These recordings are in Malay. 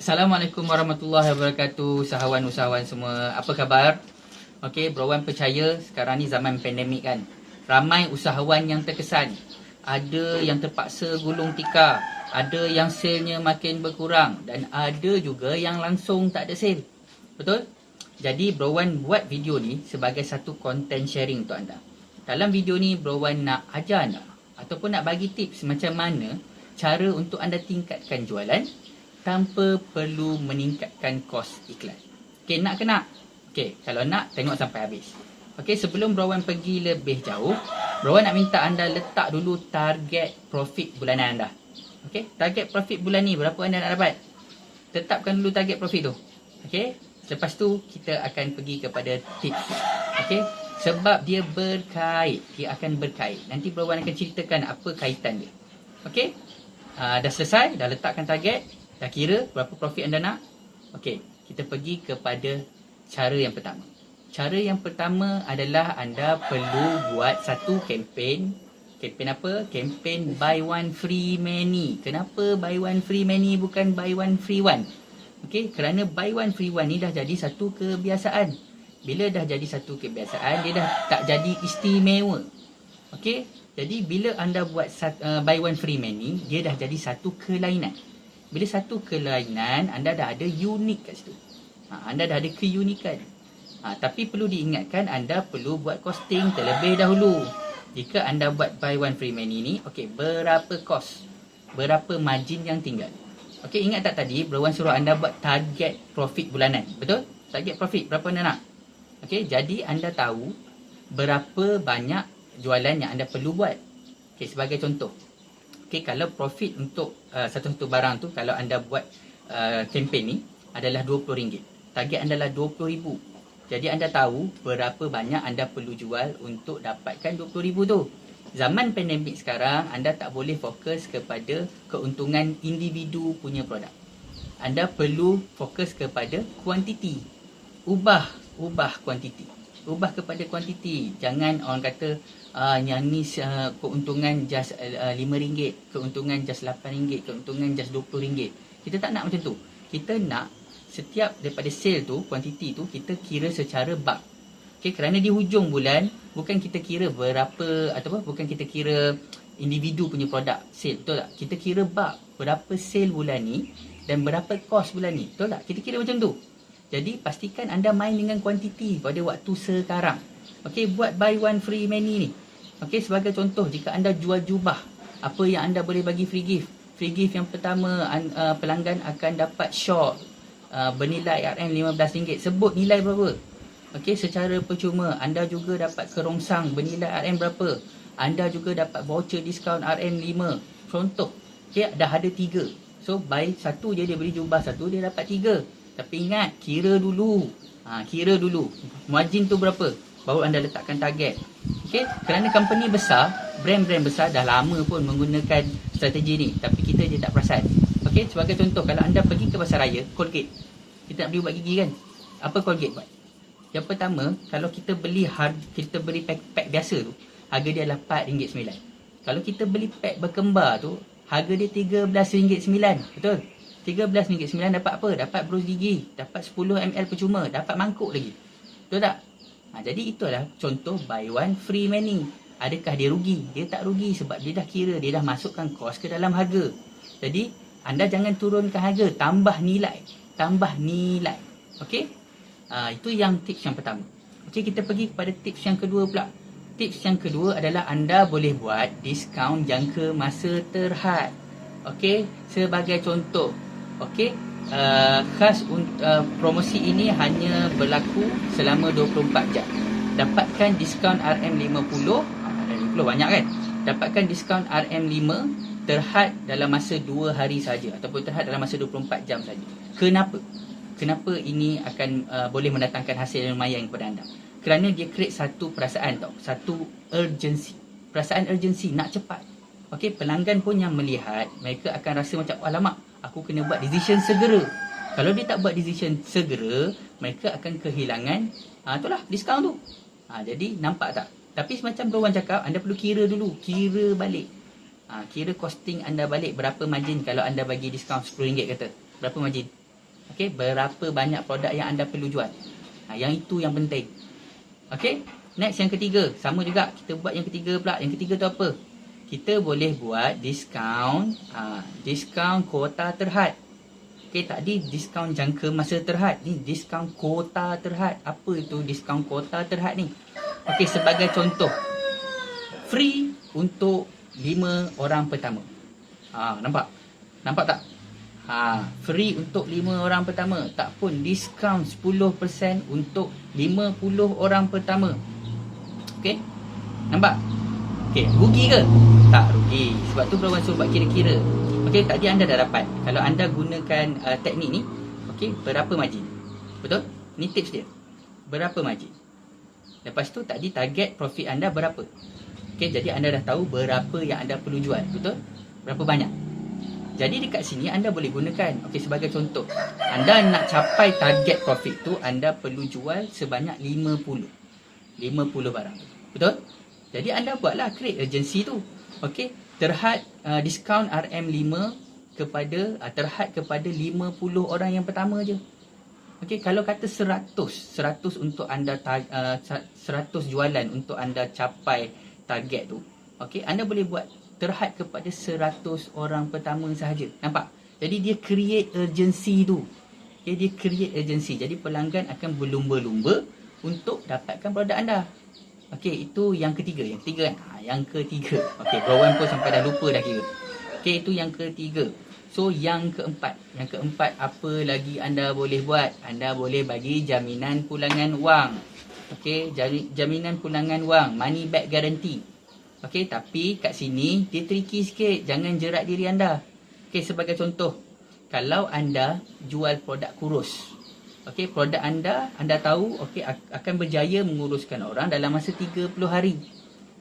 Assalamualaikum warahmatullahi wabarakatuh, usahawan-usahawan semua. Apa khabar? Okey, Bro Wan percaya sekarang ni zaman pandemik kan. Ramai usahawan yang terkesan. Ada yang terpaksa gulung tikar, ada yang sale-nya makin berkurang dan ada juga yang langsung tak ada sale. Betul? Jadi Bro Wan buat video ni sebagai satu content sharing untuk anda. Dalam video ni Bro Wan nak ajar anda ataupun nak bagi tips macam mana cara untuk anda tingkatkan jualan tanpa perlu meningkatkan kos iklan. Okey, nak ke nak? Okey, kalau nak, tengok sampai habis. Okey, sebelum Bro Wan pergi lebih jauh, Bro Wan nak minta anda letak dulu target profit bulanan anda. Okey, target profit bulan ni berapa anda nak dapat? Tetapkan dulu target profit tu. Okey, selepas tu kita akan pergi kepada tips. Okey, sebab dia berkait, dia akan berkait. Nanti Bro Wan akan ceritakan apa kaitan dia. Okey, dah selesai, dah letakkan target, dah kira berapa profit anda nak. Okey, kita pergi kepada cara yang pertama. Cara yang pertama adalah anda perlu buat satu kempen. Kempen apa? Kempen buy one free many. Kenapa buy one free many bukan buy one free one? Okey, kerana buy one free one ni dah jadi satu kebiasaan. Bila dah jadi satu kebiasaan, dia dah tak jadi istimewa. Okey, jadi bila anda buat buy one free many, dia dah jadi satu kelainan. Bila satu kelainan, anda dah ada unik kat situ. Anda dah ada keunikan. Tapi perlu diingatkan, anda perlu buat costing terlebih dahulu. Jika anda buat buy one free many ni, okey, berapa kos? Berapa margin yang tinggal? Okey, ingat tak tadi, Bro Wan suruh anda buat target profit bulanan. Betul? Target profit, berapa anda nak? Okey, jadi anda tahu berapa banyak jualan yang anda perlu buat. Okey, sebagai contoh. Okay, kalau profit untuk satu-satu barang tu, kalau anda buat kempen ni adalah RM20. Target anda adalah RM20,000. Jadi anda tahu berapa banyak anda perlu jual untuk dapatkan RM20,000 tu. Zaman pandemik sekarang, anda tak boleh fokus kepada keuntungan individu punya produk. Anda perlu fokus kepada kuantiti. Ubah kuantiti. Ubah kepada kuantiti. Jangan orang kata yang ni keuntungan just RM5, keuntungan just RM8, keuntungan just RM20. Kita tak nak macam tu. Kita nak setiap daripada sale tu, kuantiti tu, kita kira secara bab. Okay, kerana di hujung bulan, bukan kita kira berapa, ataupun bukan kita kira individu punya produk sale, betul tak? Kita kira bab, berapa sale bulan ni dan berapa kos bulan ni, betul tak? Kita kira macam tu. Jadi pastikan anda main dengan kuantiti pada waktu sekarang. Okey, buat buy one free many ni. Okey, sebagai contoh, jika anda jual jubah, apa yang anda boleh bagi free gift? Free gift yang pertama, pelanggan akan dapat shawl bernilai RM15. Sebut nilai berapa? Okey, secara percuma, anda juga dapat kerongsang bernilai RM berapa? Anda juga dapat voucher diskaun RM5. Contoh, okey, dah ada 3. So, buy satu je dia beli jubah satu, dia dapat 3. Tapi ingat, kira dulu. Kira dulu. Margin tu berapa? Baru anda letakkan target. Okey, kerana company besar, brand-brand besar dah lama pun menggunakan strategi ni. Tapi kita je tak perasan. Okey, sebagai contoh, kalau anda pergi ke pasar raya, Colgate. Kita nak beli ubat gigi kan? Apa Colgate buat? Yang pertama, kalau kita beli pack biasa tu, harga dia adalah RM4.9. Kalau kita beli pack berkembar tu, harga dia RM13.9. Betul? RM13.9 dapat apa? Dapat bros gigi, dapat 10 ml percuma, dapat mangkuk lagi. Betul tak? Jadi itu adalah contoh buy one free many. Adakah dia rugi? Dia tak rugi sebab dia dah kira, dia dah masukkan kos ke dalam harga. Jadi anda jangan turunkan harga, tambah nilai. Tambah nilai. Okey? Itu yang tips yang pertama. Okey, kita pergi kepada tips yang kedua pula. Tips yang kedua adalah anda boleh buat diskaun jangka masa terhad. Okey, sebagai contoh. Okey, khas promosi ini hanya berlaku selama 24 jam. Dapatkan diskaun RM50. RM50 banyak kan? Dapatkan diskaun RM5 terhad dalam masa 2 hari saja ataupun terhad dalam masa 24 jam saja. Kenapa? Kenapa ini akan boleh mendatangkan hasil yang lumayan kepada anda? Kerana dia create satu perasaan tau, satu urgency. Perasaan urgency, nak cepat. Okey, pelanggan pun yang melihat, mereka akan rasa macam, alamak, aku kena buat decision segera. Kalau dia tak buat decision segera, mereka akan kehilangan itulah diskaun tu. Jadi nampak tak? Tapi semacam Bro Wan cakap, anda perlu kira dulu, kira balik. Kira costing anda balik berapa margin kalau anda bagi diskaun RM10 kata. Berapa margin? Okey, berapa banyak produk yang anda perlu jual. Yang itu yang penting. Okey, next yang ketiga. Sama juga, kita buat yang ketiga pula. Yang ketiga tu apa? Kita boleh buat diskaun, diskaun kuota terhad. Okey, tadi diskaun jangka masa terhad. Ni diskaun kuota terhad. Apa itu diskaun kuota terhad ni? Okey, sebagai contoh, free untuk 5 orang pertama. Nampak? Nampak tak? Free untuk 5 orang pertama. Tak pun diskaun 10% untuk 50 orang pertama. Okey? Nampak? Okey, rugi ke? Tak rugi. Sebab tu Bro Wan suruh buat kira-kira. Okey, tadi anda dah dapat. Kalau anda gunakan teknik ni, okey, berapa margin? Betul? Ni tips dia. Berapa margin? Lepas tu tadi target profit anda berapa? Okey, jadi anda dah tahu berapa yang anda perlu jual. Betul? Berapa banyak? Jadi dekat sini anda boleh gunakan. Okey, sebagai contoh, anda nak capai target profit tu, anda perlu jual sebanyak 50 barang. Betul? Jadi anda buatlah, create urgency tu. Okey, terhad diskaun RM5 kepada terhad kepada 50 orang yang pertama je. Okey, kalau kata 100 untuk anda 100 jualan untuk anda capai target tu. Okey, anda boleh buat terhad kepada 100 orang pertama sahaja. Nampak? Jadi dia create urgency tu. Okay, dia create urgency. Jadi pelanggan akan berlumba-lumba untuk dapatkan produk anda. Okey, itu yang ketiga. Yang ketiga kan? Yang ketiga. Okey, Bro Wan pun sampai dah lupa dah kira. Okey, itu yang ketiga. So, yang keempat. Yang keempat, apa lagi anda boleh buat? Anda boleh bagi jaminan pulangan wang. Okey, jaminan pulangan wang. Money back guarantee. Okey, tapi kat sini dia tricky sikit. Jangan jerat diri anda. Okey, sebagai contoh, kalau anda jual produk kurus. Okey, produk anda tahu okey akan berjaya menguruskan orang dalam masa 30 hari.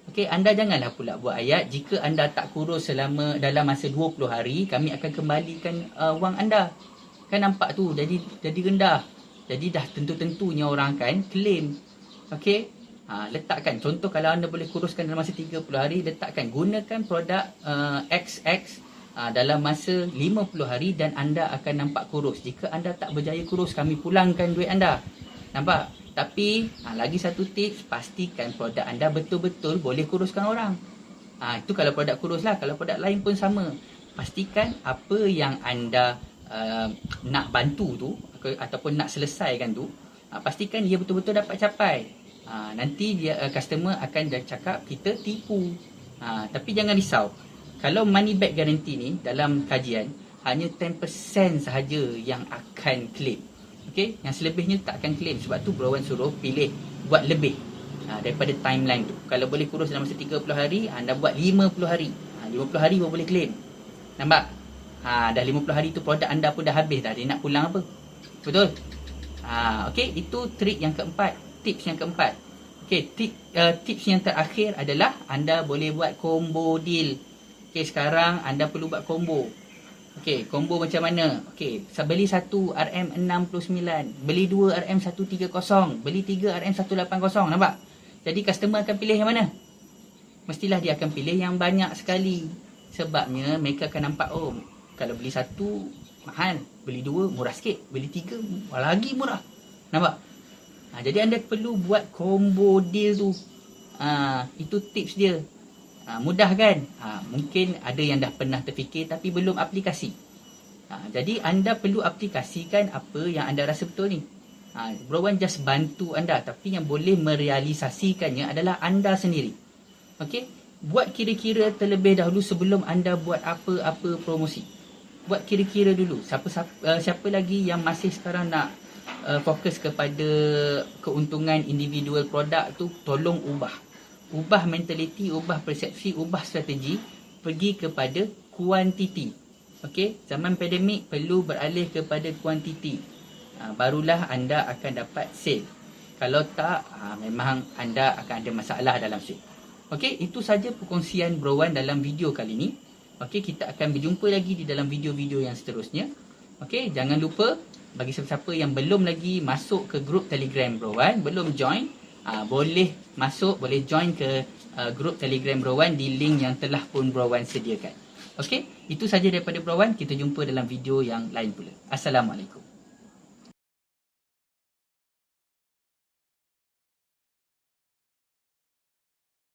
Okey, anda janganlah pula buat ayat jika anda tak kurus selama dalam masa 20 hari, kami akan kembalikan wang anda. Kan nampak tu jadi rendah. Jadi dah tentu-tentunya orang akan claim. Okey? Letakkan contoh, kalau anda boleh kuruskan dalam masa 30 hari, letakkan gunakan produk XX dalam masa 50 hari dan anda akan nampak kurus. Jika anda tak berjaya kurus, kami pulangkan duit anda. Nampak? Tapi lagi satu tips, pastikan produk anda betul-betul boleh kuruskan orang. Itu kalau produk kurus lah. Kalau produk lain pun sama. Pastikan apa yang anda nak bantu tu ataupun nak selesaikan tu, pastikan dia betul-betul dapat capai. Nanti dia customer akan dah cakap kita tipu. Tapi jangan risau. Kalau money back guarantee ni dalam kajian hanya 10% sahaja yang akan claim. Okey, yang selebihnya tak akan claim. Sebab tu Bro Wan suruh pilih buat lebih daripada timeline tu. Kalau boleh kurus dalam masa 30 hari, anda buat 50 hari. 50 hari baru boleh claim. Nampak? Dah 50 hari tu produk anda pun dah habis dah. Dia nak pulang apa? Betul? Okey, itu trik yang keempat. Tips yang keempat. Okey, tips yang terakhir adalah anda boleh buat combo deal. Okey, sekarang anda perlu buat combo. Okey, combo macam mana? Okey, beli 1 RM69, beli 2 RM130, beli 3 RM180. Nampak? Jadi customer akan pilih yang mana? Mestilah dia akan pilih yang banyak sekali. Sebabnya mereka akan nampak, oh, kalau beli 1 mahal, beli 2 murah sikit, beli 3 lagi murah. Nampak? Jadi anda perlu buat combo deal tu. Itu tips dia. Mudah kan? Mungkin ada yang dah pernah terfikir tapi belum aplikasi. Jadi anda perlu aplikasikan apa yang anda rasa betul ni. Bro Wan just bantu anda, tapi yang boleh merealisasikannya adalah anda sendiri. Okey? Buat kira-kira terlebih dahulu sebelum anda buat apa-apa promosi. Buat kira-kira dulu. Siapa lagi yang masih sekarang nak fokus kepada keuntungan individual produk tu, tolong ubah mentaliti, ubah persepsi, ubah strategi, pergi kepada kuantiti. Okey, zaman pandemik perlu beralih kepada kuantiti. Barulah anda akan dapat sale. Kalau tak, memang anda akan ada masalah dalam sale. Okey, itu saja perkongsian Bro Wan dalam video kali ini. Okey, kita akan berjumpa lagi di dalam video-video yang seterusnya. Okey, jangan lupa bagi siapa-siapa yang belum lagi masuk ke grup Telegram Bro Wan, belum join, boleh masuk, boleh join ke grup Telegram Bro Wan di link yang telah pun Bro Wan sediakan. Okey, itu saja daripada Bro Wan. Kita jumpa dalam video yang lain pula. Assalamualaikum.